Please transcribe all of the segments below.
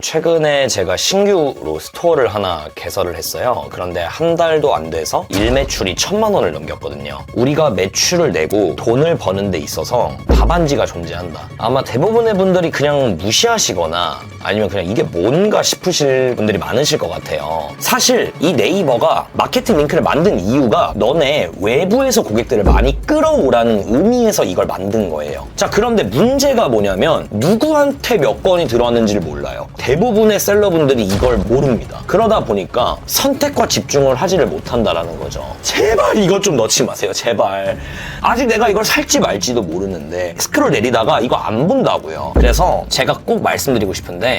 최근에 제가 신규로 스토어를 하나 개설을 했어요. 그런데 한 달도 안 돼서 일매출이 1,000만 원을 넘겼거든요. 우리가 매출을 내고 돈을 버는 데 있어서 답안지가 존재한다. 아마 대부분의 분들이 그냥 무시하시거나 아니면 그냥 이게 뭔가 싶으실 분들이 많으실 것 같아요. 사실 이 네이버가 마케팅 링크를 만든 이유가 너네 외부에서 고객들을 많이 끌어오라는 의미에서 이걸 만든 거예요. 자, 그런데 문제가 뭐냐면 누구한테 몇 건이 들어왔는지를 몰라요. 대부분의 셀러분들이 이걸 모릅니다. 그러다 보니까 선택과 집중을 하지를 못한다라는 거죠. 제발 이것 좀 넣지 마세요. 제발. 아직 내가 이걸 살지 말지도 모르는데 스크롤 내리다가 이거 안 본다고요. 그래서 제가 꼭 말씀드리고 싶은데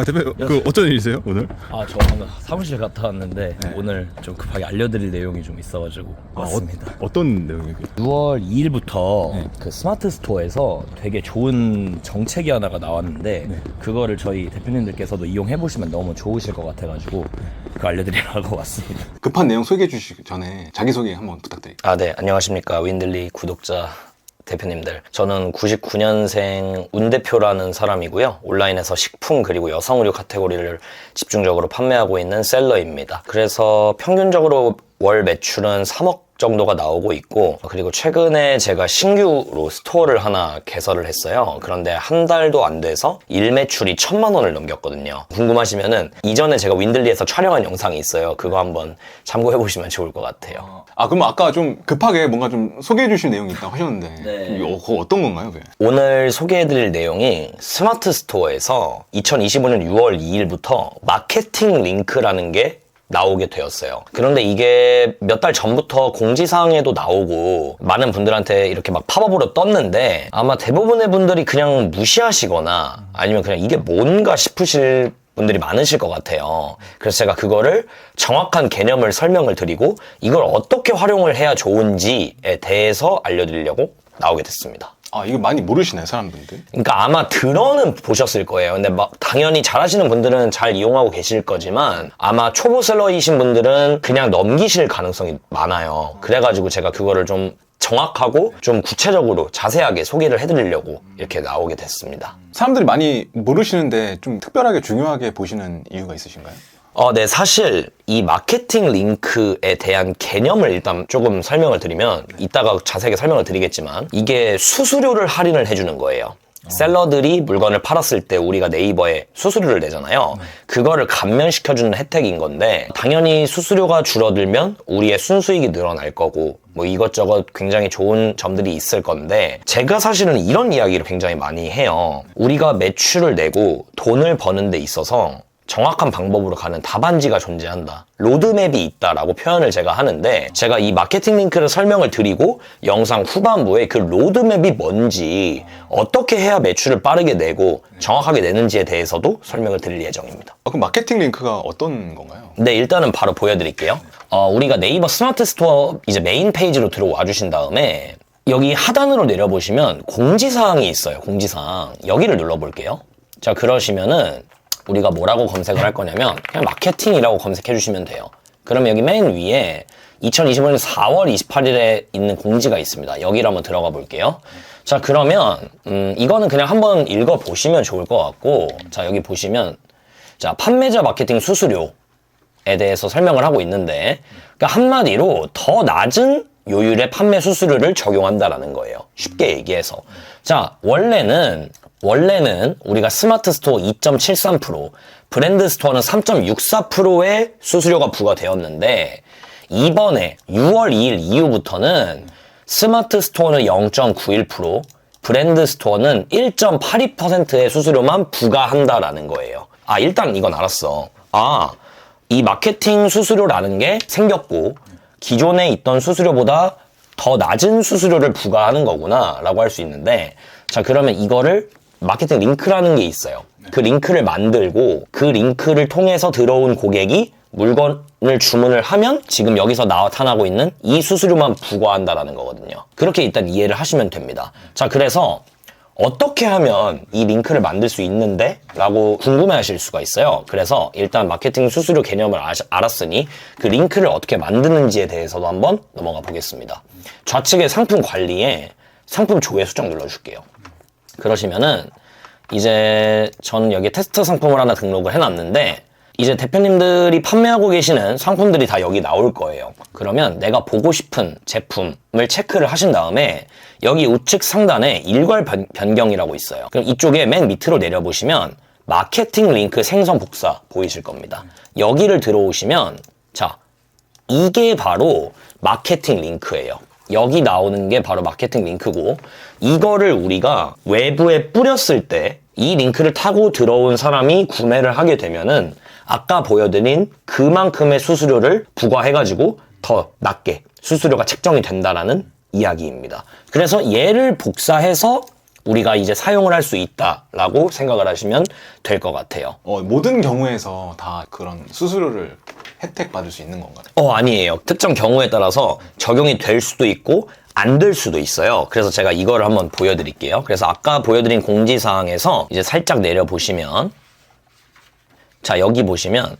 대표님, 어쩐 일이세요, 오늘? 저 방금 사무실 갔다 왔는데 오늘 좀 급하게 알려드릴 내용이 좀 있어가지고 왔습니다. 어떤 내용이에요? 6월 2일부터 그 스마트 스토어에서 되게 좋은 정책이 하나가 나왔는데 그거를 저희 대표님들께서도 이용해보시면 너무 좋으실 것 같아가지고 그거 알려드리려고 왔습니다. 급한 내용 소개해 주시기 전에 자기소개 한번 부탁드릴게요. 네, 안녕하십니까. 윈들리 구독자 대표님들. 저는 99년생 운대표라는 사람이고요. 온라인에서 식품 그리고 여성 의류 카테고리를 집중적으로 판매하고 있는 셀러입니다. 그래서 평균적으로 월 매출은 3억 정도가 나오고 있고, 그리고 최근에 제가 신규로 스토어를 하나 개설을 했어요. 그런데 한 달도 안 돼서 일매출이 1,000만 원을 넘겼거든요. 궁금하시면은 이전에 제가 윈들리에서 촬영한 영상이 있어요. 그거 한번 참고해 보시면 좋을 것 같아요. 그럼 아까 좀 급하게 뭔가 좀 소개해 주실 내용이 있다고 하셨는데 네. 그거 어떤 건가요, 그게? 오늘 소개해드릴 내용이 스마트 스토어에서 2025년 6월 2일부터 마케팅 링크라는 게 나오게 되었어요. 그런데 이게 몇 달 전부터 공지사항에도 나오고 많은 분들한테 이렇게 막 팝업으로 떴는데 아마 대부분의 분들이 그냥 무시하시거나 아니면 그냥 이게 뭔가 싶으실 분들이 많으실 것 같아요. 그래서 제가 그거를 정확한 개념을 설명을 드리고 이걸 어떻게 활용을 해야 좋은지에 대해서 알려드리려고 나오게 됐습니다. 이거 많이 모르시나요, 사람분들? 그러니까 아마 들어는 보셨을 거예요. 근데 막 당연히 잘하시는 분들은 잘 이용하고 계실 거지만 아마 초보 셀러이신 분들은 그냥 넘기실 가능성이 많아요. 그래가지고 제가 그거를 좀 정확하고 좀 구체적으로 자세하게 소개를 해드리려고 이렇게 나오게 됐습니다. 사람들이 많이 모르시는데 좀 특별하게 중요하게 보시는 이유가 있으신가요? 네, 사실 이 마케팅 링크에 대한 개념을 일단 조금 설명을 드리면 이따가 자세하게 설명을 드리겠지만 이게 수수료를 할인을 해주는 거예요. 셀러들이 물건을 팔았을 때 우리가 네이버에 수수료를 내잖아요. 그거를 감면시켜주는 혜택인 건데 당연히 수수료가 줄어들면 우리의 순수익이 늘어날 거고 뭐 이것저것 굉장히 좋은 점들이 있을 건데 제가 사실은 이런 이야기를 굉장히 많이 해요. 우리가 매출을 내고 돈을 버는 데 있어서 정확한 방법으로 가는 답안지가 존재한다. 로드맵이 있다라고 표현을 제가 하는데 제가 이 마케팅 링크를 설명을 드리고 영상 후반부에 그 로드맵이 뭔지 어떻게 해야 매출을 빠르게 내고 정확하게 내는지에 대해서도 설명을 드릴 예정입니다. 그럼 마케팅 링크가 어떤 건가요? 네, 일단은 바로 보여드릴게요. 우리가 네이버 스마트 스토어 이제 메인 페이지로 들어와 주신 다음에 여기 하단으로 내려보시면 공지사항이 있어요. 공지사항. 여기를 눌러볼게요. 자, 그러시면은 우리가 뭐라고 검색을 할 거냐면 그냥 마케팅이라고 검색해 주시면 돼요. 그러면 여기 맨 위에 2025년 4월 28일에 있는 공지가 있습니다. 여기로 한번 들어가 볼게요. 자, 그러면 이거는 그냥 한번 읽어 보시면 좋을 것 같고, 자, 여기 보시면 자, 판매자 마케팅 수수료에 대해서 설명을 하고 있는데, 그러니까 한마디로 더 낮은 요율의 판매 수수료를 적용한다라는 거예요. 쉽게 얘기해서. 자, 원래는 우리가 스마트 스토어 2.73%, 브랜드 스토어는 3.64%의 수수료가 부과되었는데 이번에 6월 2일 이후부터는 스마트 스토어는 0.91%, 브랜드 스토어는 1.82%의 수수료만 부과한다라는 거예요. 일단 이건 알았어. 이 마케팅 수수료라는 게 생겼고 기존에 있던 수수료보다 더 낮은 수수료를 부과하는 거구나 라고 할 수 있는데, 자, 그러면 이거를 마케팅 링크라는 게 있어요. 그 링크를 만들고 그 링크를 통해서 들어온 고객이 물건을 주문을 하면 지금 여기서 나타나고 있는 이 수수료만 부과한다라는 거거든요. 그렇게 일단 이해를 하시면 됩니다. 자, 그래서 어떻게 하면 이 링크를 만들 수 있는데? 라고 궁금해 하실 수가 있어요. 그래서 일단 마케팅 수수료 개념을 알았으니 그 링크를 어떻게 만드는지에 대해서도 한번 넘어가 보겠습니다. 좌측에 상품 관리에 상품 조회 수정 눌러줄게요. 그러시면은 이제 저는 여기 테스트 상품을 하나 등록을 해놨는데 이제 대표님들이 판매하고 계시는 상품들이 다 여기 나올 거예요. 그러면 내가 보고 싶은 제품을 체크를 하신 다음에 여기 우측 상단에 일괄 변경이라고 있어요. 그럼 이쪽에 맨 밑으로 내려보시면 마케팅 링크 생성 복사 보이실 겁니다. 여기를 들어오시면 자, 이게 바로 마케팅 링크예요. 여기 나오는 게 바로 마케팅 링크고 이거를 우리가 외부에 뿌렸을 때 이 링크를 타고 들어온 사람이 구매를 하게 되면은 아까 보여드린 그만큼의 수수료를 부과해가지고 더 낮게 수수료가 책정이 된다라는 이야기입니다. 그래서 얘를 복사해서 우리가 이제 사용을 할 수 있다라고 생각을 하시면 될 것 같아요. 모든 경우에서 다 그런 수수료를 혜택 받을 수 있는 건가요? 아니에요. 특정 경우에 따라서 적용이 될 수도 있고 안 될 수도 있어요. 그래서 제가 이거를 한번 보여드릴게요. 그래서 아까 보여드린 공지사항에서 이제 살짝 내려보시면 자, 여기 보시면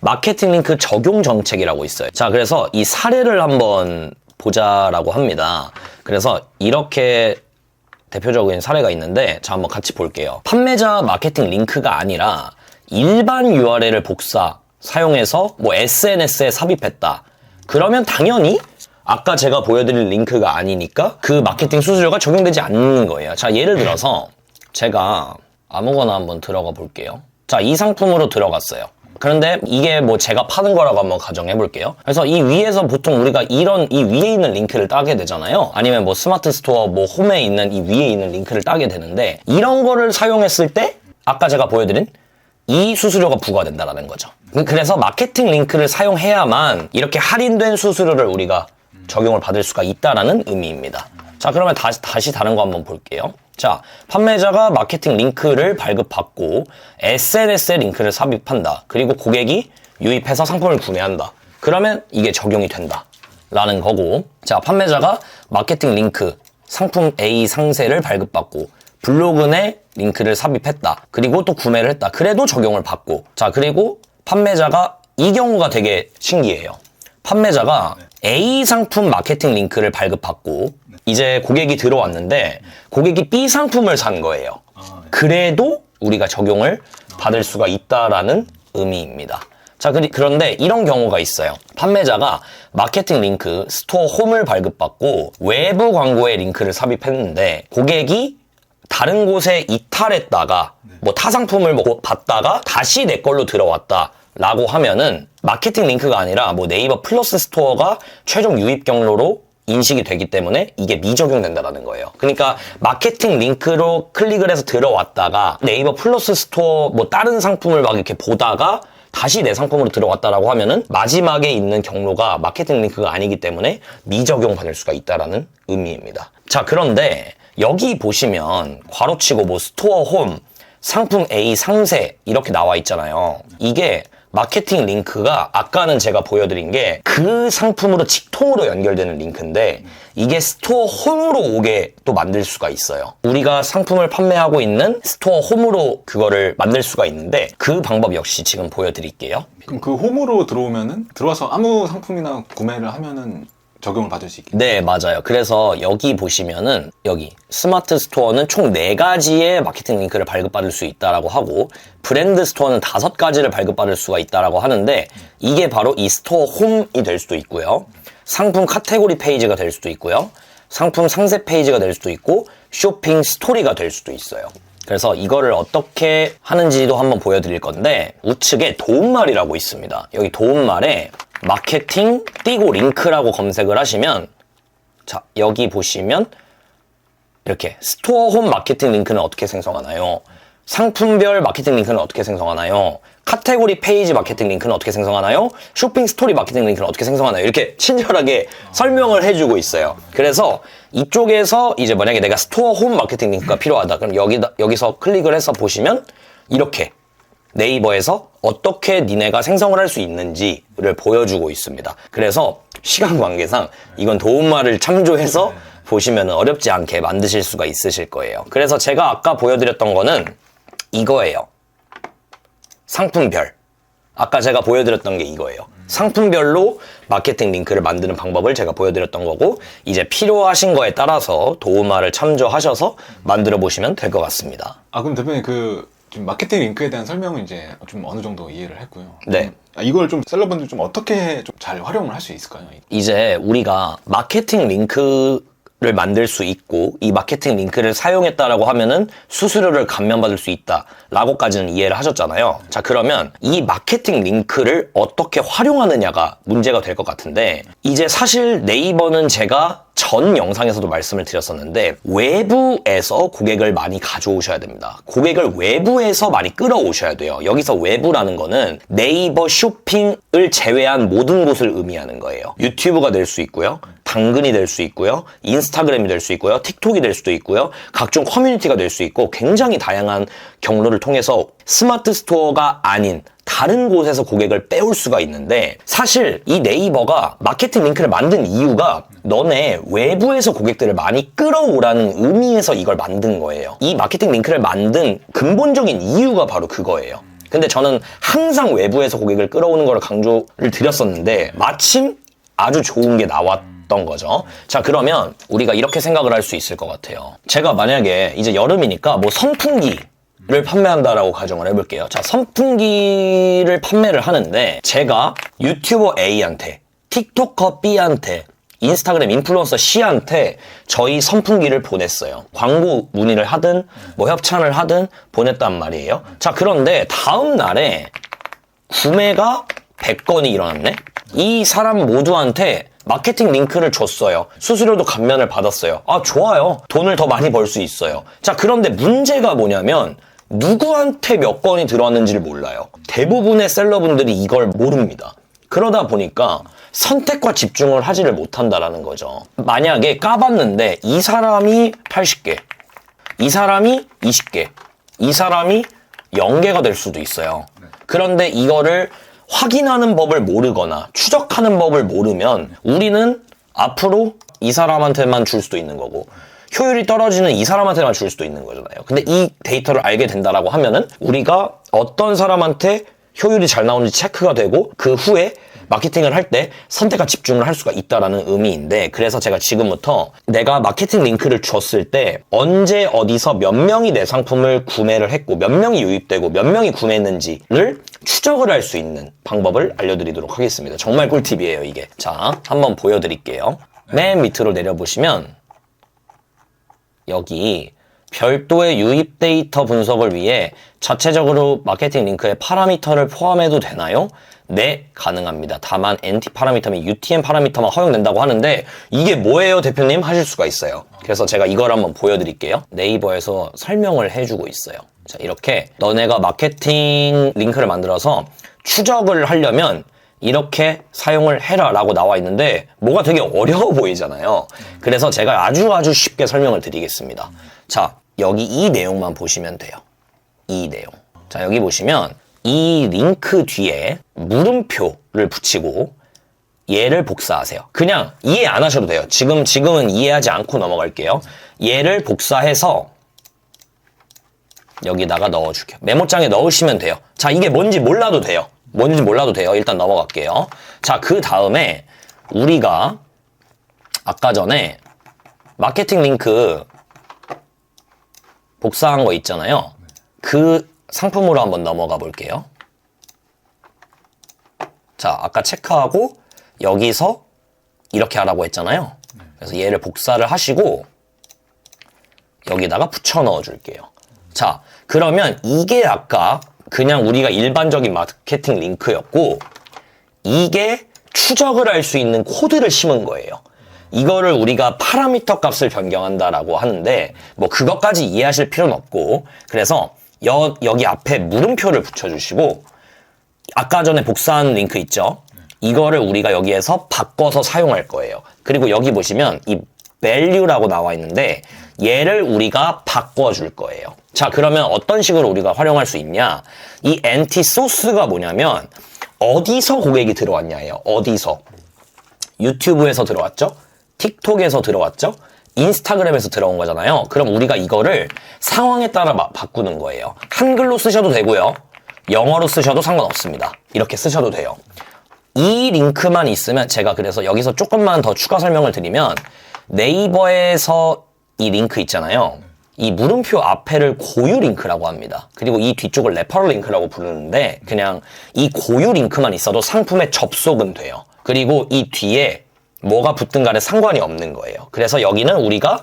마케팅 링크 적용 정책이라고 있어요. 자, 그래서 이 사례를 한번 보자라고 합니다. 그래서 이렇게 대표적인 사례가 있는데 자, 한번 같이 볼게요. 판매자 마케팅 링크가 아니라 일반 URL을 복사 사용해서 뭐 SNS에 삽입했다. 그러면 당연히 아까 제가 보여드린 링크가 아니니까 그 마케팅 수수료가 적용되지 않는 거예요. 자, 예를 들어서 제가 아무거나 한번 들어가 볼게요. 자, 이 상품으로 들어갔어요. 그런데 이게 뭐 제가 파는 거라고 한번 가정해 볼게요. 그래서 이 위에서 보통 우리가 이런 이 위에 있는 링크를 따게 되잖아요. 아니면 뭐 스마트 스토어 뭐 홈에 있는 이 위에 있는 링크를 따게 되는데 이런 거를 사용했을 때 아까 제가 보여드린 이 수수료가 부과된다라는 거죠. 그래서 마케팅 링크를 사용해야만 이렇게 할인된 수수료를 우리가 적용을 받을 수가 있다라는 의미입니다. 자, 그러면 다시 다른 거 한번 볼게요. 자, 판매자가 마케팅 링크를 발급받고 SNS에 링크를 삽입한다. 그리고 고객이 유입해서 상품을 구매한다. 그러면 이게 적용이 된다. 라는 거고, 자, 판매자가 마케팅 링크 상품 A 상세를 발급받고 블로그 내 링크를 삽입했다. 그리고 또 구매를 했다. 그래도 적용을 받고, 자, 그리고 판매자가 이 경우가 되게 신기해요. 판매자가 A 상품 마케팅 링크를 발급받고 이제 고객이 들어왔는데 고객이 B 상품을 산 거예요. 그래도 우리가 적용을 받을 수가 있다라는 의미입니다. 자, 그런데 이런 경우가 있어요. 판매자가 마케팅 링크 스토어 홈을 발급받고 외부 광고에 링크를 삽입했는데 고객이 다른 곳에 이탈했다가 뭐 타 상품을 받다가 다시 내 걸로 들어왔다. 라고 하면은 마케팅 링크가 아니라 뭐 네이버 플러스 스토어가 최종 유입 경로로 인식이 되기 때문에 이게 미적용된다라는 거예요. 그러니까 마케팅 링크로 클릭을 해서 들어왔다가 네이버 플러스 스토어 뭐 다른 상품을 막 이렇게 보다가 다시 내 상품으로 들어왔다라고 하면은 마지막에 있는 경로가 마케팅 링크가 아니기 때문에 미적용 받을 수가 있다라는 의미입니다. 자, 그런데 여기 보시면 괄호치고 뭐 스토어 홈, 상품 A 상세 이렇게 나와 있잖아요. 이게 마케팅 링크가 아까는 제가 보여드린 게 그 상품으로 직통으로 연결되는 링크인데 이게 스토어 홈으로 오게 또 만들 수가 있어요. 우리가 상품을 판매하고 있는 스토어 홈으로 그거를 만들 수가 있는데 그 방법 역시 지금 보여드릴게요. 그럼 그 홈으로 들어오면은 들어와서 아무 상품이나 구매를 하면은 적용을 받을 수 있겠네요. 네, 맞아요. 그래서 여기 보시면은 여기 스마트 스토어는 총 4가지의 마케팅 링크를 발급받을 수 있다라고 하고 브랜드 스토어는 5가지를 발급받을 수가 있다라고 하는데 이게 바로 이 스토어 홈이 될 수도 있고요. 상품 카테고리 페이지가 될 수도 있고요. 상품 상세 페이지가 될 수도 있고 쇼핑 스토리가 될 수도 있어요. 그래서 이거를 어떻게 하는지도 한번 보여드릴 건데 우측에 도움말이라고 있습니다. 여기 도움말에 마케팅 띄고 링크라고 검색을 하시면 자, 여기 보시면 이렇게 스토어 홈 마케팅 링크는 어떻게 생성하나요? 상품별 마케팅 링크는 어떻게 생성하나요? 카테고리 페이지 마케팅 링크는 어떻게 생성하나요? 쇼핑 스토리 마케팅 링크는 어떻게 생성하나요? 이렇게 친절하게 설명을 해주고 있어요. 그래서 이쪽에서 이제 만약에 내가 스토어 홈 마케팅 링크가 필요하다. 그럼 여기서 클릭을 해서 보시면 이렇게 네이버에서 어떻게 니네가 생성을 할 수 있는지를 보여주고 있습니다. 그래서 시간 관계상 이건 도움말을 참조해서 보시면 어렵지 않게 만드실 수가 있으실 거예요. 그래서 제가 아까 보여드렸던 거는 이거예요. 상품별. 아까 제가 보여드렸던 게 이거예요. 상품별로 마케팅 링크를 만드는 방법을 제가 보여드렸던 거고, 이제 필요하신 거에 따라서 도우마를 참조하셔서 만들어 보시면 될 것 같습니다. 그럼 대표님 지금 마케팅 링크에 대한 설명은 이제 좀 어느 정도 이해를 했고요. 네. 이걸 좀 셀러분들 좀 어떻게 좀 잘 활용을 할 수 있을까요? 이제 우리가 마케팅 링크를 만들 수 있고, 이 마케팅 링크를 사용했다라고 하면은 수수료를 감면받을 수 있다라고까지는 이해를 하셨잖아요. 자, 그러면 이 마케팅 링크를 어떻게 활용하느냐가 문제가 될 것 같은데, 이제 사실 네이버는 제가 전 영상에서도 말씀을 드렸었는데, 외부에서 고객을 많이 가져오셔야 됩니다. 고객을 외부에서 많이 끌어오셔야 돼요. 여기서 외부라는 거는 네이버 쇼핑을 제외한 모든 곳을 의미하는 거예요. 유튜브가 될 수 있고요, 당근이 될 수 있고요, 인스타그램이 될 수 있고요, 틱톡이 될 수도 있고요, 각종 커뮤니티가 될 수 있고, 굉장히 다양한 경로를 통해서 스마트 스토어가 아닌 다른 곳에서 고객을 빼올 수가 있는데, 사실 이 네이버가 마케팅 링크를 만든 이유가 너네 외부에서 고객들을 많이 끌어오라는 의미에서 이걸 만든 거예요. 이 마케팅 링크를 만든 근본적인 이유가 바로 그거예요. 근데 저는 항상 외부에서 고객을 끌어오는 걸 강조를 드렸었는데, 마침 아주 좋은 게 나왔던 거죠. 자, 그러면 우리가 이렇게 생각을 할 수 있을 것 같아요. 제가 만약에 이제 여름이니까 뭐 선풍기를 판매한다라고 가정을 해볼게요. 자, 선풍기를 판매를 하는데, 제가 유튜버 A한테, 틱토커 B한테, 인스타그램 인플루언서 C한테 저희 선풍기를 보냈어요. 광고 문의를 하든 뭐 협찬을 하든 보냈단 말이에요. 자, 그런데 다음 날에 구매가 100건이 일어났네? 이 사람 모두한테 마케팅 링크를 줬어요. 수수료도 감면을 받았어요. 좋아요. 돈을 더 많이 벌 수 있어요. 자, 그런데 문제가 뭐냐면 누구한테 몇 건이 들어왔는지를 몰라요. 대부분의 셀러분들이 이걸 모릅니다. 그러다 보니까 선택과 집중을 하지를 못한다라는 거죠. 만약에 까봤는데 이 사람이 80개, 이 사람이 20개, 이 사람이 0개가 될 수도 있어요. 그런데 이거를 확인하는 법을 모르거나 추적하는 법을 모르면 우리는 앞으로 이 사람한테만 줄 수도 있는 거고, 효율이 떨어지는 이 사람한테만 줄 수도 있는 거잖아요. 근데 이 데이터를 알게 된다라고 하면은 우리가 어떤 사람한테 효율이 잘 나오는지 체크가 되고, 그 후에 마케팅을 할 때 선택과 집중을 할 수가 있다라는 의미인데, 그래서 제가 지금부터 내가 마케팅 링크를 줬을 때 언제 어디서 몇 명이 내 상품을 구매를 했고 몇 명이 유입되고 몇 명이 구매했는지를 추적을 할 수 있는 방법을 알려드리도록 하겠습니다. 정말 꿀팁이에요, 이게. 자, 한번 보여드릴게요. 맨 밑으로 내려보시면 여기 별도의 유입 데이터 분석을 위해 자체적으로 마케팅 링크에 파라미터를 포함해도 되나요? 네, 가능합니다. 다만 NT 파라미터 및 UTM 파라미터만 허용된다고 하는데, 이게 뭐예요, 대표님? 하실 수가 있어요. 그래서 제가 이걸 한번 보여드릴게요. 네이버에서 설명을 해주고 있어요. 자, 이렇게 너네가 마케팅 링크를 만들어서 추적을 하려면 이렇게 사용을 해라 라고 나와 있는데, 뭐가 되게 어려워 보이잖아요. 그래서 제가 아주 쉽게 설명을 드리겠습니다. 자, 여기 이 내용만 보시면 돼요. 이 내용. 자, 여기 보시면 이 링크 뒤에 물음표를 붙이고 얘를 복사하세요. 그냥 이해 안 하셔도 돼요. 지금은 이해하지 않고 넘어갈게요. 얘를 복사해서 여기다가 넣어줄게요. 메모장에 넣으시면 돼요. 자, 이게 뭔지 몰라도 돼요. 일단 넘어갈게요. 자, 그 다음에 우리가 아까 전에 마케팅 링크 복사한 거 있잖아요. 그 상품으로 한번 넘어가 볼게요. 자, 아까 체크하고 여기서 이렇게 하라고 했잖아요. 그래서 얘를 복사를 하시고 여기다가 붙여 넣어 줄게요. 자, 그러면 이게 아까 그냥 우리가 일반적인 마케팅 링크였고, 이게 추적을 할 수 있는 코드를 심은 거예요. 이거를 우리가 파라미터 값을 변경한다라고 하는데, 뭐 그것까지 이해하실 필요는 없고, 그래서 여기 앞에 물음표를 붙여주시고, 아까 전에 복사한 링크 있죠? 이거를 우리가 여기에서 바꿔서 사용할 거예요. 그리고 여기 보시면 이 value라고 나와 있는데, 얘를 우리가 바꿔줄 거예요. 자, 그러면 어떤 식으로 우리가 활용할 수 있냐? 이 NT 소스가 뭐냐면 어디서 고객이 들어왔냐예요. 어디서? 유튜브에서 들어왔죠? 틱톡에서 들어왔죠? 인스타그램에서 들어온 거잖아요. 그럼 우리가 이거를 상황에 따라 바꾸는 거예요. 한글로 쓰셔도 되고요. 영어로 쓰셔도 상관없습니다. 이렇게 쓰셔도 돼요. 이 링크만 있으면 제가 그래서 여기서 조금만 더 추가 설명을 드리면 네이버에서 이 링크 있잖아요. 이 물음표 앞에를 고유 링크라고 합니다. 그리고 이 뒤쪽을 레퍼럴 링크라고 부르는데 그냥 이 고유 링크만 있어도 상품에 접속은 돼요. 그리고 이 뒤에 뭐가 붙든 간에 상관이 없는 거예요. 그래서 여기는 우리가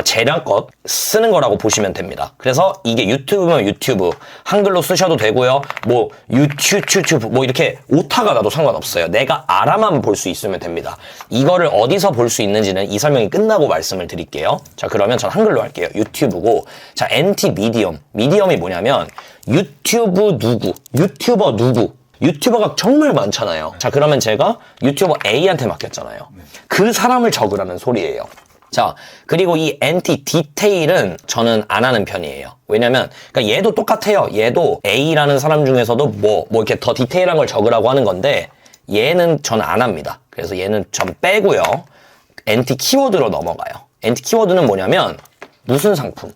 재량껏 쓰는 거라고 보시면 됩니다. 그래서 이게 유튜브면 유튜브, 한글로 쓰셔도 되고요. 뭐 유튜브 뭐 이렇게 오타가 나도 상관없어요. 내가 알아만 볼 수 있으면 됩니다. 이거를 어디서 볼 수 있는지는 이 설명이 끝나고 말씀을 드릴게요. 자, 그러면 전 한글로 할게요. 유튜브고, 자, NT 미디엄. 미디엄이 뭐냐면 유튜브 누구, 유튜버 누구. 유튜버가 정말 많잖아요. 자, 그러면 제가 유튜버 A한테 맡겼잖아요. 그 사람을 적으라는 소리예요. 자, 그리고 이 NT 디테일은 저는 안 하는 편이에요. 왜냐면, 그러니까 얘도 똑같아요. 얘도 A라는 사람 중에서도 뭐 이렇게 더 디테일한 걸 적으라고 하는 건데, 얘는 저는 안 합니다. 그래서 얘는 전 빼고요. NT 키워드로 넘어가요. NT 키워드는 뭐냐면, 무슨 상품?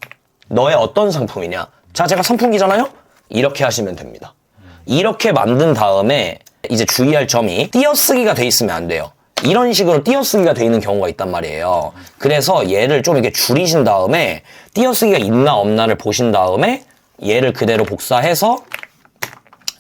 너의 어떤 상품이냐? 자, 제가 선풍기잖아요? 이렇게 하시면 됩니다. 이렇게 만든 다음에, 이제 주의할 점이 띄어쓰기가 돼 있으면 안 돼요. 이런 식으로 띄어쓰기가 돼 있는 경우가 있단 말이에요. 그래서 얘를 좀 이렇게 줄이신 다음에 띄어쓰기가 있나 없나를 보신 다음에 얘를 그대로 복사해서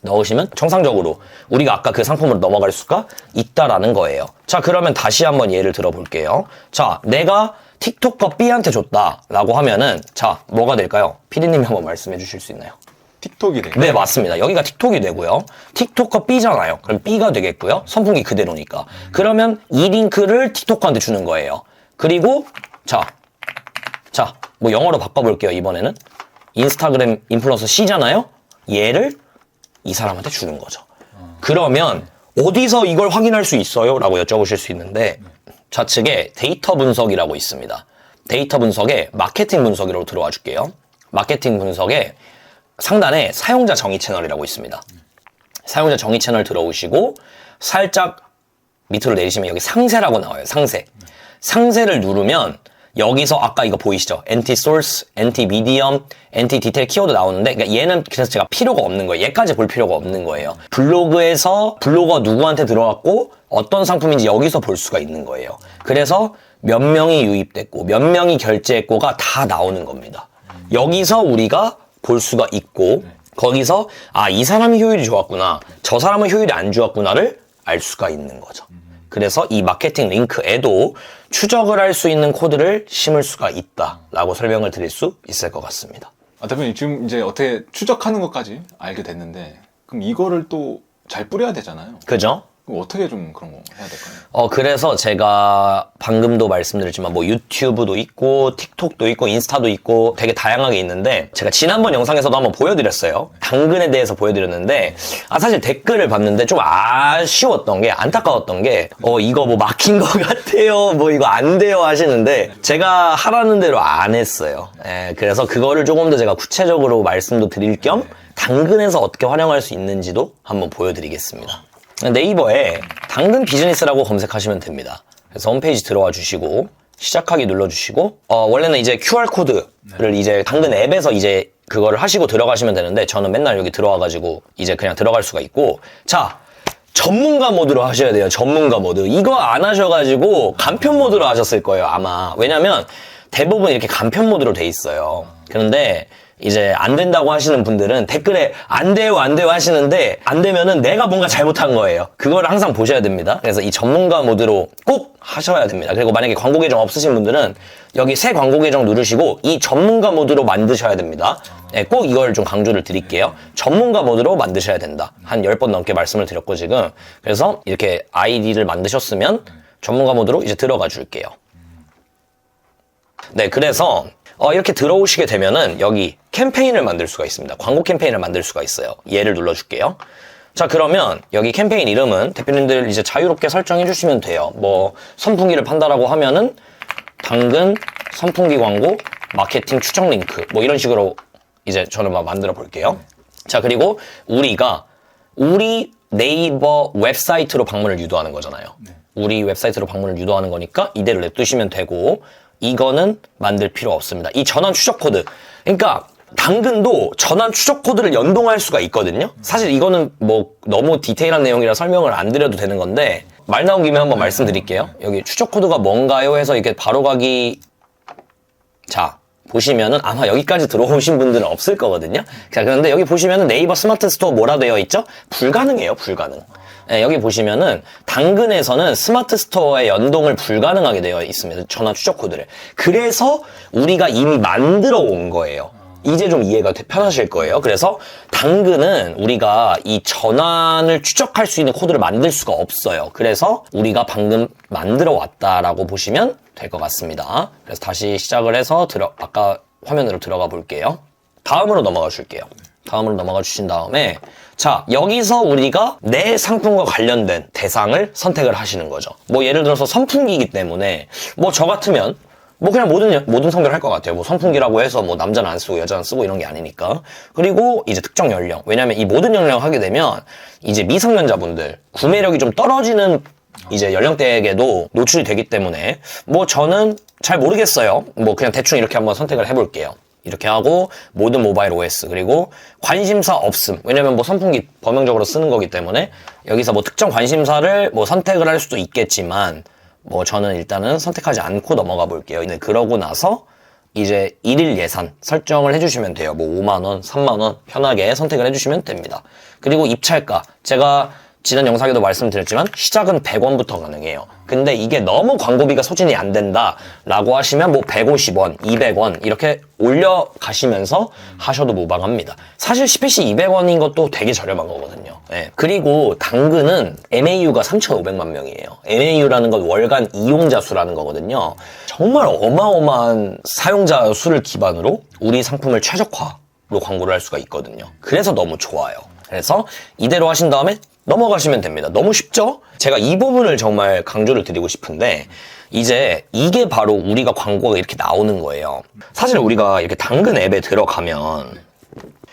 넣으시면 정상적으로 우리가 아까 그 상품으로 넘어갈 수가 있다라는 거예요. 자, 그러면 다시 한번 예를 들어볼게요. 자, 내가 틱톡커 B한테 줬다라고 하면은 자, 뭐가 될까요? 피디님이 한번 말씀해 주실 수 있나요? 틱톡이 돼요. 네, 맞습니다. 여기가 틱톡이 되고요. 틱톡커 B잖아요. 그럼 B가 되겠고요. 선풍기 그대로니까. 그러면 이 링크를 틱톡커한테 주는 거예요. 그리고 자, 뭐 영어로 바꿔볼게요. 이번에는 인스타그램 인플루언서 C잖아요. 얘를 이 사람한테 주는 거죠. 그러면 어디서 이걸 확인할 수 있어요? 라고 여쭤보실 수 있는데 좌측에 데이터 분석이라고 있습니다. 데이터 분석에 마케팅 분석이라고 들어와 줄게요. 마케팅 분석에 상단에 사용자 정의 채널이라고 있습니다. 사용자 정의 채널 들어오시고 살짝 밑으로 내리시면 여기 상세라고 나와요. 상세. 상세를 누르면 여기서 아까 이거 보이시죠? NT source, NT medium, NT detail 키워드 나오는데 그러니까 얘는 그래서 제가 필요가 없는 거예요. 얘까지 볼 필요가 없는 거예요. 블로그에서 블로거 누구한테 들어왔고 어떤 상품인지 여기서 볼 수가 있는 거예요. 그래서 몇 명이 유입됐고 몇 명이 결제했고가 다 나오는 겁니다. 여기서 우리가 볼 수가 있고 거기서 아, 이 사람이 효율이 좋았구나, 저 사람은 효율이 안 좋았구나를 알 수가 있는 거죠. 그래서 이 마케팅 링크에도 추적을 할 수 있는 코드를 심을 수가 있다라고 설명을 드릴 수 있을 것 같습니다. 아, 대표님 지금 이제 어떻게 추적하는 것까지 알게 됐는데 그럼 이거를 또 잘 뿌려야 되잖아요. 그죠? 그럼 어떻게 좀 그런 거 해야 될까요? 그래서 제가 방금도 말씀드렸지만 뭐 유튜브도 있고 틱톡도 있고 인스타도 있고 되게 다양하게 있는데 제가 지난번 영상에서도 한번 보여드렸어요. 당근에 대해서 보여드렸는데 사실 댓글을 봤는데 좀 아쉬웠던 게, 안타까웠던 게 이거 뭐 막힌 것 같아요, 뭐 이거 안 돼요 하시는데 제가 하라는 대로 안 했어요. 그래서 그거를 조금 더 제가 구체적으로 말씀도 드릴 겸 당근에서 어떻게 활용할 수 있는지도 한번 보여드리겠습니다. 네이버에 당근 비즈니스라고 검색하시면 됩니다. 그래서 홈페이지 들어와 주시고 시작하기 눌러주시고 원래는 이제 QR코드를 이제 당근 앱에서 이제 그거를 하시고 들어가시면 되는데 저는 맨날 여기 들어와가지고 이제 그냥 들어갈 수가 있고, 자, 전문가 모드로 하셔야 돼요. 전문가 모드. 이거 안 하셔가지고 간편 모드로 하셨을 거예요, 아마. 왜냐면 대부분 이렇게 간편 모드로 돼 있어요. 그런데 이제 안 된다고 하시는 분들은 댓글에 안 돼요 하시는데 안 되면은 내가 뭔가 잘못한 거예요. 그걸 항상 보셔야 됩니다. 그래서 이 전문가 모드로 꼭 하셔야 됩니다. 그리고 만약에 광고 계정 없으신 분들은 여기 새 광고 계정 누르시고 이 전문가 모드로 만드셔야 됩니다. 네, 꼭 이걸 좀 강조를 드릴게요. 전문가 모드로 만드셔야 된다. 한 10번 넘게 말씀을 드렸고 지금. 그래서 이렇게 아이디를 만드셨으면 전문가 모드로 이제 들어가 줄게요. 네, 그래서 이렇게 들어오시게 되면은 여기 캠페인을 만들 수가 있습니다. 광고 캠페인을 만들 수가 있어요. 얘를 눌러줄게요. 자, 그러면 여기 캠페인 이름은 대표님들 이제 자유롭게 설정해 주시면 돼요. 뭐 선풍기를 판다라고 하면은 당근 선풍기 광고 마케팅 추적 링크 뭐 이런 식으로 이제 저는 막 만들어 볼게요. 자, 그리고 우리 네이버 웹사이트로 방문을 유도하는 거잖아요. 우리 웹사이트로 방문을 유도하는 거니까 이대로 냅두시면 되고, 이거는 만들 필요 없습니다. 이 전환 추적 코드. 그러니까 당근도 전환 추적 코드를 연동할 수가 있거든요. 사실 이거는 뭐 너무 디테일한 내용이라 설명을 안 드려도 되는 건데 말 나온 김에 한번 말씀드릴게요. 여기 추적 코드가 뭔가요? 해서 이렇게 바로 가기. 자, 보시면은 아마 여기까지 들어오신 분들은 없을 거거든요. 자, 그런데 여기 보시면은 네이버 스마트 스토어 뭐라 되어 있죠? 불가능해요, 불가능. 네, 여기 보시면은 당근에서는 스마트 스토어에 연동을 불가능하게 되어 있습니다. 전환 추적 코드를. 그래서 우리가 이미 만들어 온 거예요. 이제 좀 이해가 편하실 거예요. 그래서 당근은 우리가 이 전환을 추적할 수 있는 코드를 만들 수가 없어요. 그래서 우리가 방금 만들어 왔다라고 보시면 될 것 같습니다. 그래서 다시 시작을 해서 아까 화면으로 들어가 볼게요. 다음으로 넘어가 줄게요. 다음으로 넘어가 주신 다음에 자, 여기서 우리가 내 상품과 관련된 대상을 선택을 하시는 거죠. 뭐 예를 들어서 선풍기이기 때문에 뭐 저 같으면 뭐 그냥 모든 성별을 할 것 같아요. 뭐 선풍기라고 해서 뭐 남자는 안 쓰고 여자는 쓰고 이런 게 아니니까. 그리고 이제 특정 연령. 왜냐면 이 모든 연령 하게 되면 이제 미성년자분들 구매력이 좀 떨어지는 이제 연령대에게도 노출이 되기 때문에 뭐 저는 잘 모르겠어요. 뭐 그냥 대충 이렇게 한번 선택을 해볼게요. 이렇게 하고 모든 모바일 OS 그리고 관심사 없음. 왜냐면 뭐 선풍기 범용적으로 쓰는 거기 때문에 여기서 뭐 특정 관심사를 뭐 선택을 할 수도 있겠지만 뭐 저는 일단은 선택하지 않고 넘어가 볼게요. 그러고 나서 이제 일일 예산 설정을 해주시면 돼요. 뭐 5만원, 3만원 편하게 선택을 해주시면 됩니다. 그리고 입찰가. 제가 지난 영상에도 말씀드렸지만 시작은 100원부터 가능해요. 근데 이게 너무 광고비가 소진이 안 된다 라고 하시면 뭐 150원, 200원 이렇게 올려가시면서 하셔도 무방합니다. 사실 10회시 200원인 것도 되게 저렴한 거거든요. 네. 그리고 당근은 MAU가 3,500만 명이에요. MAU라는 건 월간 이용자 수라는 거거든요. 정말 어마어마한 사용자 수를 기반으로 우리 상품을 최적화로 광고를 할 수가 있거든요. 그래서 너무 좋아요. 그래서 이대로 하신 다음에 넘어가시면 됩니다. 너무 쉽죠? 제가 이 부분을 정말 강조를 드리고 싶은데 이제 이게 바로 우리가 광고가 이렇게 나오는 거예요. 사실 우리가 이렇게 당근 앱에 들어가면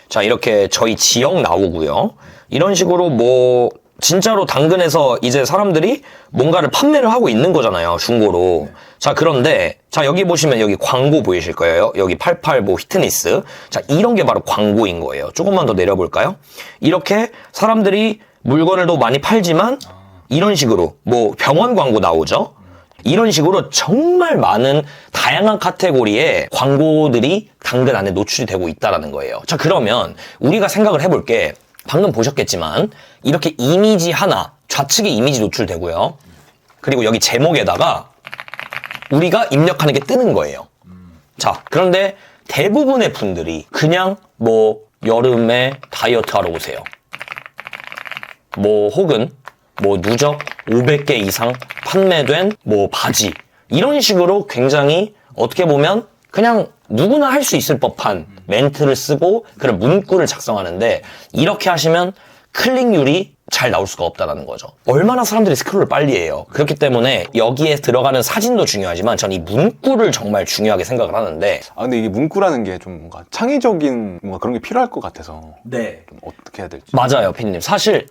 자 이렇게 저희 지역 나오고요. 이런 식으로 뭐 진짜로 당근에서 이제 사람들이 뭔가를 판매를 하고 있는 거잖아요. 중고로. 자 그런데 자 여기 보시면 여기 광고 보이실 거예요. 여기 88 뭐 히트니스. 자 이런 게 바로 광고인 거예요. 조금만 더 내려볼까요? 이렇게 사람들이 물건을 더 많이 팔지만 이런 식으로 뭐 병원 광고 나오죠. 이런 식으로 정말 많은 다양한 카테고리의 광고들이 당근 안에 노출이 되고 있다는 거예요. 자 그러면 우리가 생각을 해볼게. 방금 보셨겠지만 이렇게 이미지 하나 좌측에 이미지 노출되고요. 그리고 여기 제목에다가 우리가 입력하는 게 뜨는 거예요. 자 그런데 대부분의 분들이 그냥 뭐 여름에 다이어트 하러 오세요. 뭐 혹은 뭐 누적 500개 이상 판매된 뭐 바지 이런 식으로 굉장히 어떻게 보면 그냥 누구나 할 수 있을 법한 멘트를 쓰고 그런 문구를 작성하는데 이렇게 하시면 클릭률이 잘 나올 수가 없다는 거죠. 얼마나 사람들이 스크롤을 빨리 해요. 그렇기 때문에 여기에 들어가는 사진도 중요하지만 전 이 문구를 정말 중요하게 생각을 하는데 근데 이게 문구라는 게 좀 뭔가 창의적인 뭔가 그런 게 필요할 것 같아서 네. 좀 어떻게 해야 될지. 맞아요, 피디님. 사실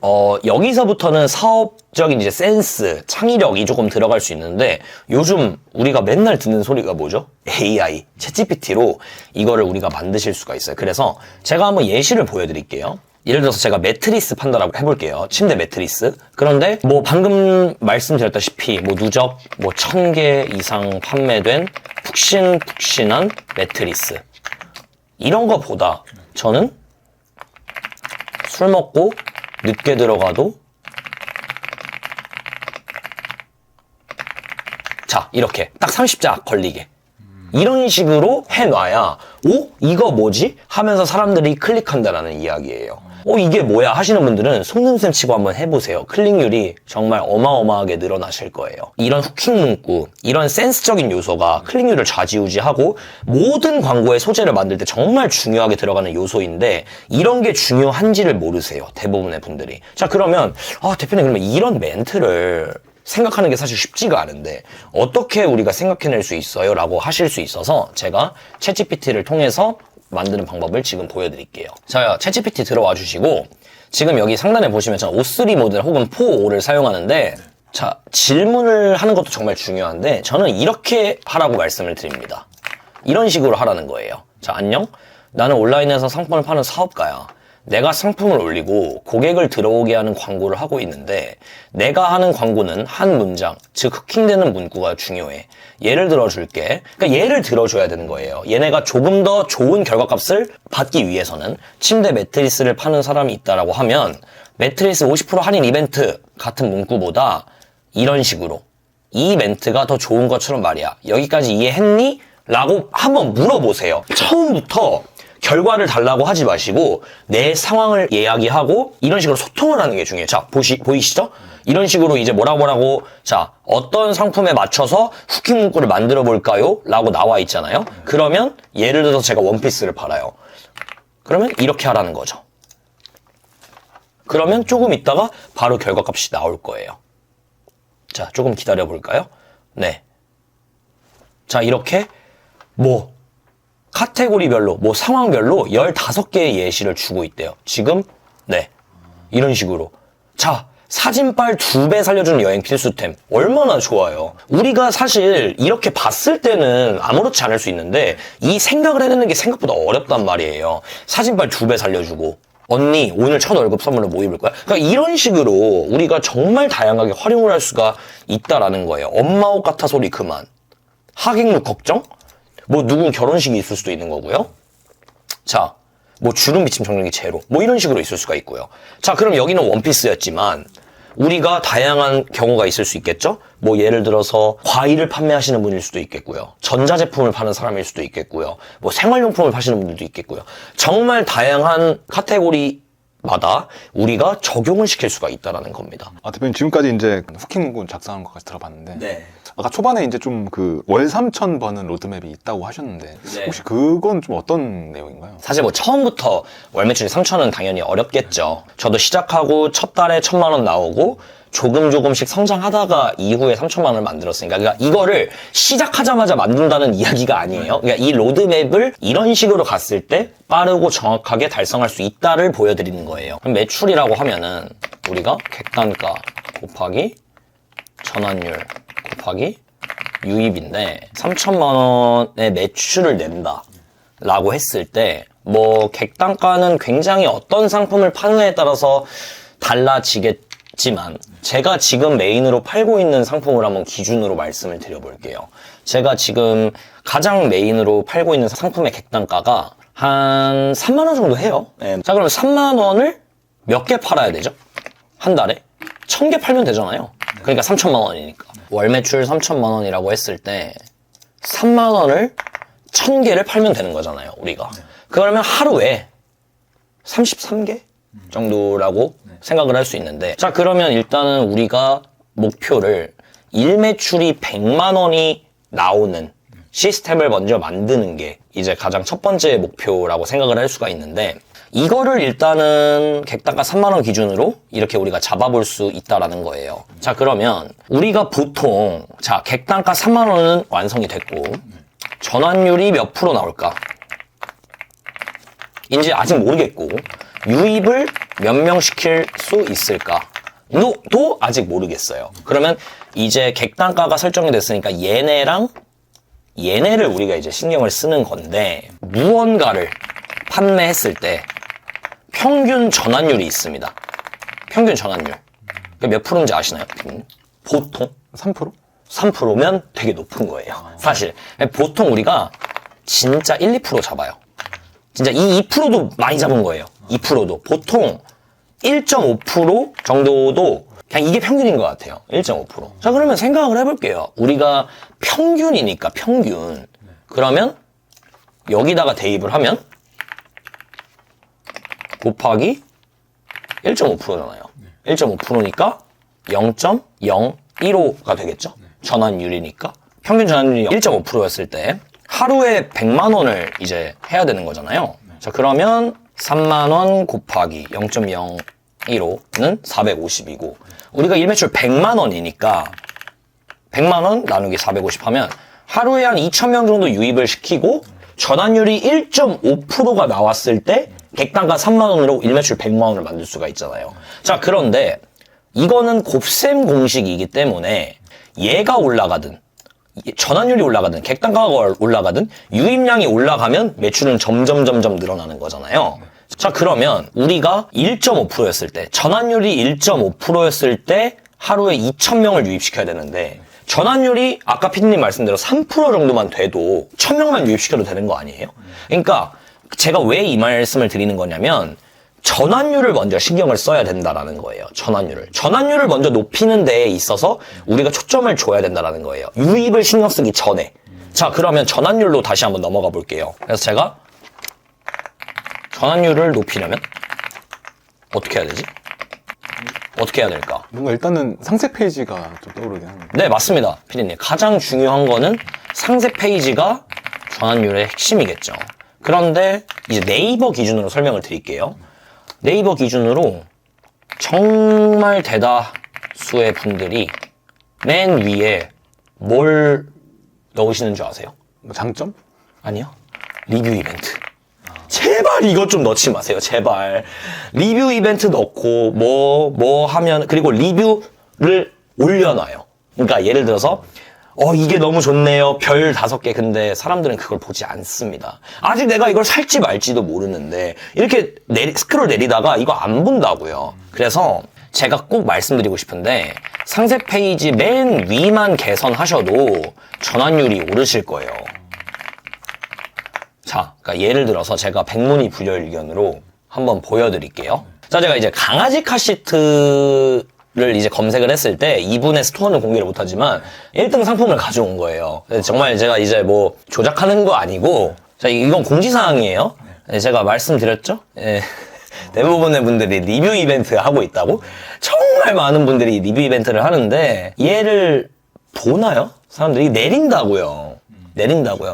여기서부터는 사업적인 이제 센스, 창의력이 조금 들어갈 수 있는데 요즘 우리가 맨날 듣는 소리가 뭐죠? AI, 챗GPT로 이거를 우리가 만드실 수가 있어요. 그래서 제가 한번 예시를 보여드릴게요. 예를 들어서 제가 매트리스 판다라고 해볼게요. 침대 매트리스. 그런데 뭐 방금 말씀드렸다시피 뭐 누적 뭐 1000개 이상 판매된 푹신푹신한 매트리스. 이런 거보다 저는 술 먹고 늦게 들어가도 자 이렇게 딱 30자 걸리게 이런 식으로 해놔야 오? 이거 뭐지? 하면서 사람들이 클릭한다라는 이야기예요. 이게 뭐야 하시는 분들은 속눈썹 치고 한번 해보세요. 클릭률이 정말 어마어마하게 늘어나실 거예요. 이런 후킹 문구, 이런 센스적인 요소가 클릭률을 좌지우지하고 모든 광고의 소재를 만들 때 정말 중요하게 들어가는 요소인데 이런 게 중요한지를 모르세요. 대부분의 분들이. 자 그러면 대표님 그러면 이런 멘트를 생각하는 게 사실 쉽지가 않은데 어떻게 우리가 생각해낼 수 있어요? 라고 하실 수 있어서 제가 챗GPT를 통해서 만드는 방법을 지금 보여드릴게요. 자, 챗GPT 들어와 주시고 지금 여기 상단에 보시면 저는 O3 모델 혹은 4.5를 사용하는데 자, 질문을 하는 것도 정말 중요한데 저는 이렇게 하라고 말씀을 드립니다. 이런 식으로 하라는 거예요. 자, 안녕? 나는 온라인에서 상품을 파는 사업가야. 내가 상품을 올리고 고객을 들어오게 하는 광고를 하고 있는데 내가 하는 광고는 한 문장, 즉 후킹되는 문구가 중요해. 예를 들어줄게. 그러니까 예를 들어줘야 되는 거예요. 얘네가 조금 더 좋은 결과값을 받기 위해서는 침대 매트리스를 파는 사람이 있다라고 하면 매트리스 50% 할인 이벤트 같은 문구보다 이런 식으로 이 멘트가 더 좋은 것처럼 말이야. 여기까지 이해했니? 라고 한번 물어보세요. 처음부터 결과를 달라고 하지 마시고 내 상황을 이야기하고 이런 식으로 소통을 하는 게 중요해요. 자, 보이시죠? 이런 식으로 이제 뭐라고 자, 어떤 상품에 맞춰서 후킹 문구를 만들어 볼까요? 라고 나와 있잖아요. 그러면 예를 들어서 제가 원피스를 팔아요. 그러면 이렇게 하라는 거죠. 그러면 조금 있다가 바로 결과값이 나올 거예요. 자, 조금 기다려 볼까요? 네. 자, 이렇게 뭐 카테고리별로 뭐 상황별로 15개의 예시를 주고 있대요. 지금 네. 이런 식으로. 자, 사진빨 2배 살려주는 여행 필수템. 얼마나 좋아요. 우리가 사실 이렇게 봤을 때는 아무렇지 않을 수 있는데 이 생각을 해내는 게 생각보다 어렵단 말이에요. 사진빨 2배 살려주고 언니 오늘 첫 월급 선물로 뭐 입을 거야? 그러니까 이런 식으로 우리가 정말 다양하게 활용을 할 수가 있다라는 거예요. 엄마 옷 같아 소리 그만. 하객룩 걱정? 뭐 누군 결혼식이 있을 수도 있는 거고요. 자, 뭐 주름 비침 정리기 제로. 뭐 이런 식으로 있을 수가 있고요. 자, 그럼 여기는 원피스였지만 우리가 다양한 경우가 있을 수 있겠죠? 뭐 예를 들어서 과일을 판매하시는 분일 수도 있겠고요. 전자제품을 파는 사람일 수도 있겠고요. 뭐 생활용품을 파시는 분들도 있겠고요. 정말 다양한 카테고리마다 우리가 적용을 시킬 수가 있다는 겁니다. 아, 대표님 지금까지 이제 후킹 문구 작성하는 것까지 들어봤는데 네. 아까 초반에 이제 좀 그 월 3천 버는 로드맵이 있다고 하셨는데 네. 혹시 그건 좀 어떤 내용인가요? 사실 뭐 처음부터 월 매출이 3,000은 당연히 어렵겠죠. 저도 시작하고 첫 달에 1,000만 원 나오고 조금씩 성장하다가 이후에 3,000만 원을 만들었으니까 그러니까 이거를 시작하자마자 만든다는 이야기가 아니에요. 그러니까 이 로드맵을 이런 식으로 갔을 때 빠르고 정확하게 달성할 수 있다를 보여드리는 거예요. 그럼 매출이라고 하면은 우리가 객단가 곱하기 전환율 곱하기 유입인데 3,000만 원의 매출을 낸다 라고 했을 때 뭐 객단가는 굉장히 어떤 상품을 파느냐에 따라서 달라지겠지만 제가 지금 메인으로 팔고 있는 상품을 한번 기준으로 말씀을 드려볼게요. 제가 지금 가장 메인으로 팔고 있는 상품의 객단가가 한 3만 원 정도 해요. 네. 자, 그러면 3만 원을 몇 개 팔아야 되죠? 한 달에? 1,000개 팔면 되잖아요. 그러니까 3,000만 원이니까. 월 매출 3,000만 원이라고 했을 때 3만 원을 1,000개를 팔면 되는 거잖아요, 우리가. 그러면 하루에 33개 정도라고 생각을 할 수 있는데 자, 그러면 일단은 우리가 목표를 일매출이 100만 원이 나오는 시스템을 먼저 만드는 게 이제 가장 첫 번째 목표라고 생각을 할 수가 있는데 이거를 일단은 객단가 3만 원 기준으로 이렇게 우리가 잡아볼 수 있다라는 거예요. 자, 그러면 우리가 보통 자, 객단가 3만 원은 완성이 됐고 전환율이 몇 프로 나올까? 인지 아직 모르겠고 유입을 몇 명 시킬 수 있을까? 도 아직 모르겠어요. 그러면 이제 객단가가 설정이 됐으니까 얘네를 우리가 이제 신경을 쓰는 건데 무언가를 판매했을 때 평균 전환율이 있습니다. 평균 전환율. 몇 프로인지 아시나요? 보통 3%? 3%면 되게 높은 거예요. 사실 보통 우리가 진짜 1, 2% 잡아요. 진짜 이 2%도 많이 잡은 거예요. 2%도. 보통 1.5% 정도도 그냥 이게 평균인 것 같아요. 1.5%. 자, 그러면 생각을 해볼게요. 우리가 평균이니까 평균. 그러면 여기다가 대입을 하면 곱하기 1.5%잖아요. 1.5%니까 0.015가 되겠죠. 전환율이니까. 평균 전환율이 1.5%였을 때 하루에 100만 원을 이제 해야 되는 거잖아요. 자, 그러면 3만 원 곱하기 0.015는 450이고 우리가 일매출 100만 원이니까 100만 원 나누기 450 하면 하루에 한 2,000명 정도 유입을 시키고 전환율이 1.5%가 나왔을 때 객단가 3만 원으로 일매출 100만 원을 만들 수가 있잖아요. 자, 그런데 이거는 곱셈 공식이기 때문에 얘가 올라가든 전환율이 올라가든 객단가가 올라가든 유입량이 올라가면 매출은 점점 늘어나는 거잖아요. 자, 그러면 우리가 1.5%였을 때, 전환율이 1.5%였을 때 하루에 2,000명을 유입시켜야 되는데 전환율이 아까 피디님 말씀대로 3% 정도만 돼도 1,000명만 유입시켜도 되는 거 아니에요? 그러니까 제가 왜 이 말씀을 드리는 거냐면 전환율을 먼저 신경을 써야 된다라는 거예요. 전환율을 먼저 높이는 데에 있어서 우리가 초점을 줘야 된다라는 거예요. 유입을 신경 쓰기 전에. 자, 그러면 전환율로 다시 한번 넘어가 볼게요. 그래서 제가 전환율을 높이려면 어떻게 해야 되지? 어떻게 해야 될까? 뭔가 일단은 상세 페이지가 좀 떠오르긴 합니다. 네, 맞습니다. 피디님. 가장 중요한 거는 상세 페이지가 전환율의 핵심이겠죠. 그런데 이제 네이버 기준으로 설명을 드릴게요. 네이버 기준으로 정말 대다수의 분들이 맨 위에 뭘 넣으시는 줄 아세요? 뭐 장점? 아니요. 리뷰 이벤트. 제발 이것 좀 넣지 마세요. 제발. 리뷰 이벤트 넣고 뭐 하면 그리고 리뷰를 올려놔요. 그러니까 예를 들어서 이게 너무 좋네요. 별 5개. 근데 사람들은 그걸 보지 않습니다. 아직 내가 이걸 살지 말지도 모르는데 이렇게 스크롤 내리다가 이거 안 본다고요. 그래서 제가 꼭 말씀드리고 싶은데 상세 페이지 맨 위만 개선하셔도 전환율이 오르실 거예요. 자, 그러니까 예를 들어서 제가 백문이불여일견으로 한번 보여드릴게요. 자, 제가 이제 강아지 카시트를 이제 검색을 했을 때 이분의 스토어는 공개를 못하지만 1등 상품을 가져온 거예요. 정말 제가 이제 뭐 조작하는 거 아니고, 자, 이건 공지사항이에요. 제가 말씀드렸죠? 예. 대부분의 분들이 리뷰 이벤트 하고 있다고? 정말 많은 분들이 리뷰 이벤트를 하는데 얘를 보나요? 사람들이 내린다고요.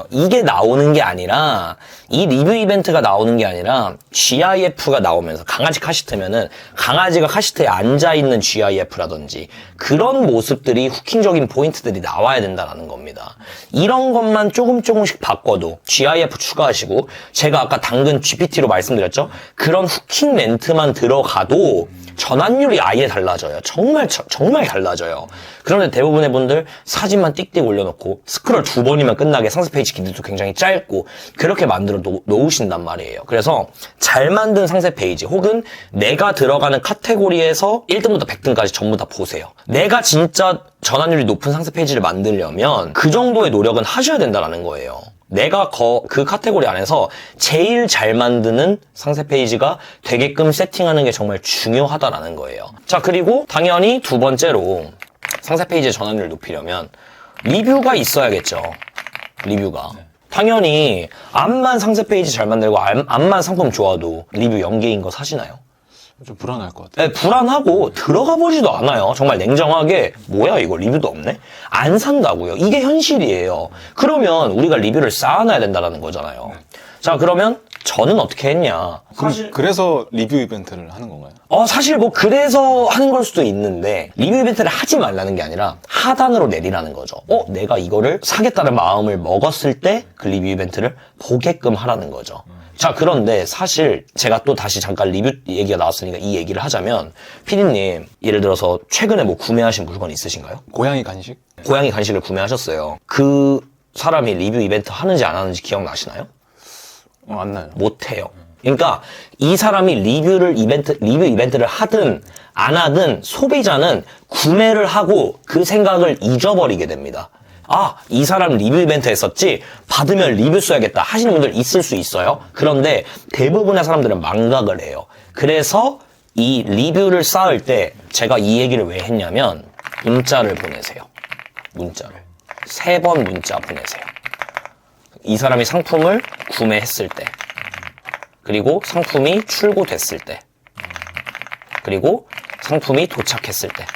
이게 나오는 게 아니라 이 리뷰 이벤트가 나오는 게 아니라 GIF가 나오면서 강아지 카시트면은 강아지가 카시트에 앉아있는 GIF라든지 그런 모습들이 후킹적인 포인트들이 나와야 된다는 겁니다. 이런 것만 조금씩 바꿔도 GIF 추가하시고 제가 아까 당근 GPT로 말씀드렸죠? 그런 후킹 멘트만 들어가도 전환율이 아예 달라져요. 정말 달라져요. 그런데 대부분의 분들 사진만 띡띡 올려놓고 스크롤 2번이면 끝나게 상세 페이지 길이도 굉장히 짧고 그렇게 만들어 놓으신단 말이에요. 그래서 잘 만든 상세 페이지 혹은 내가 들어가는 카테고리에서 1등부터 100등까지 전부 다 보세요. 내가 진짜 전환율이 높은 상세 페이지를 만들려면 그 정도의 노력은 하셔야 된다는 거예요. 내가 그 카테고리 안에서 제일 잘 만드는 상세 페이지가 되게끔 세팅하는 게 정말 중요하다라는 거예요. 자, 그리고 당연히 두 번째로 상세 페이지의 전환율을 높이려면 리뷰가 있어야겠죠. 리뷰가. 당연히 앞만 상세 페이지 잘 만들고 앞만 상품 좋아도 리뷰 0개인 거 사시나요? 좀 불안할 것 같아요. 네, 불안하고 들어가 보지도 않아요. 정말 냉정하게 뭐야 이거 리뷰도 없네? 안 산다고요. 이게 현실이에요. 그러면 우리가 리뷰를 쌓아놔야 된다는 거잖아요. 자, 그러면 저는 어떻게 했냐. 그래서 리뷰 이벤트를 하는 건가요? 사실 뭐 그래서 하는 걸 수도 있는데 리뷰 이벤트를 하지 말라는 게 아니라 하단으로 내리라는 거죠. 내가 이거를 사겠다는 마음을 먹었을 때 그 리뷰 이벤트를 보게끔 하라는 거죠. 자, 그런데 사실 제가 또 다시 잠깐 리뷰 얘기가 나왔으니까 이 얘기를 하자면 피디님 예를 들어서 최근에 뭐 구매하신 물건 있으신가요? 고양이 간식? 고양이 간식을 구매하셨어요. 그 사람이 리뷰 이벤트 하는지 안 하는지 기억나시나요? 안 나요. 못해요. 그러니까 이 사람이 리뷰 이벤트를 하든 안 하든 소비자는 구매를 하고 그 생각을 잊어버리게 됩니다. 이 사람 리뷰 이벤트 했었지? 받으면 리뷰 써야겠다 하시는 분들 있을 수 있어요. 그런데 대부분의 사람들은 망각을 해요. 그래서 이 리뷰를 쌓을 때 제가 이 얘기를 왜 했냐면 문자를 보내세요. 문자를. 3번 문자 보내세요. 이 사람이 상품을 구매했을 때, 그리고 상품이 출고됐을 때, 그리고 상품이 도착했을 때.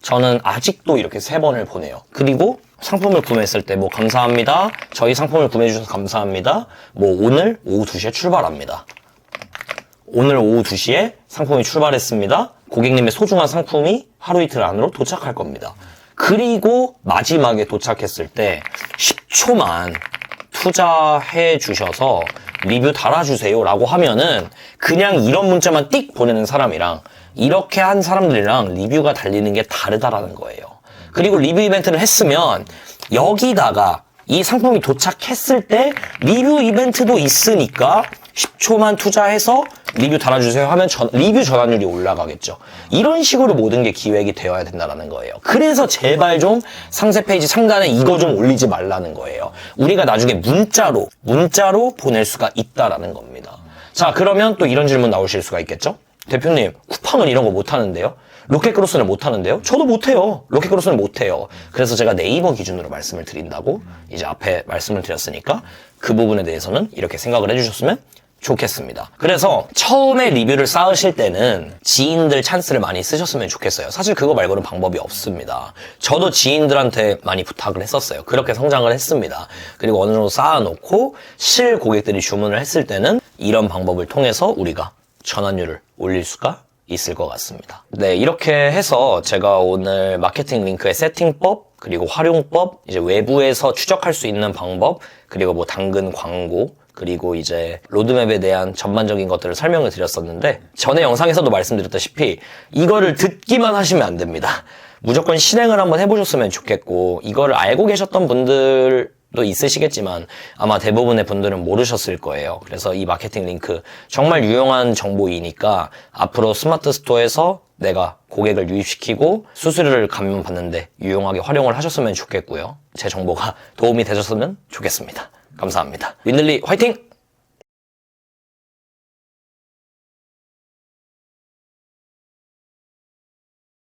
저는 아직도 이렇게 3번을 보내요. 그리고 상품을 구매했을 때 뭐 감사합니다. 저희 상품을 구매해 주셔서 감사합니다. 뭐 오늘 오후 2시에 출발합니다. 오늘 오후 2시에 상품이 출발했습니다. 고객님의 소중한 상품이 하루 이틀 안으로 도착할 겁니다. 그리고 마지막에 도착했을 때 10초만 투자해 주셔서 리뷰 달아주세요 라고 하면은 그냥 이런 문자만 띡 보내는 사람이랑 이렇게 한 사람들이랑 리뷰가 달리는 게 다르다라는 거예요. 그리고 리뷰 이벤트를 했으면 여기다가 이 상품이 도착했을 때 리뷰 이벤트도 있으니까 10초만 투자해서 리뷰 달아주세요 하면 리뷰 전환율이 올라가겠죠. 이런 식으로 모든 게 기획이 되어야 된다는 거예요. 그래서 제발 좀 상세 페이지 상단에 이거 좀 올리지 말라는 거예요. 우리가 나중에 문자로 보낼 수가 있다라는 겁니다. 자, 그러면 또 이런 질문 나오실 수가 있겠죠? 대표님, 쿠팡은 이런 거 못하는데요? 로켓크로스는 못하는데요? 저도 못해요. 로켓크로스는 못해요. 그래서 제가 네이버 기준으로 말씀을 드린다고 이제 앞에 말씀을 드렸으니까 그 부분에 대해서는 이렇게 생각을 해주셨으면 좋겠습니다. 그래서 처음에 리뷰를 쌓으실 때는 지인들 찬스를 많이 쓰셨으면 좋겠어요. 사실 그거 말고는 방법이 없습니다. 저도 지인들한테 많이 부탁을 했었어요. 그렇게 성장을 했습니다. 그리고 어느 정도 쌓아놓고 실 고객들이 주문을 했을 때는 이런 방법을 통해서 우리가 전환율을 올릴 수가 있을 것 같습니다. 네, 이렇게 해서 제가 오늘 마케팅 링크의 세팅법, 그리고 활용법, 이제 외부에서 추적할 수 있는 방법, 그리고 뭐 당근 광고, 그리고 이제 로드맵에 대한 전반적인 것들을 설명을 드렸었는데 전에 영상에서도 말씀드렸다시피 이거를 듣기만 하시면 안 됩니다. 무조건 실행을 한번 해보셨으면 좋겠고 이거를 알고 계셨던 분들도 있으시겠지만 아마 대부분의 분들은 모르셨을 거예요. 그래서 이 마케팅 링크 정말 유용한 정보이니까 앞으로 스마트 스토어에서 내가 고객을 유입시키고 수수료를 감면받는데 유용하게 활용을 하셨으면 좋겠고요. 제 정보가 도움이 되셨으면 좋겠습니다. 감사합니다. 윈들리 화이팅!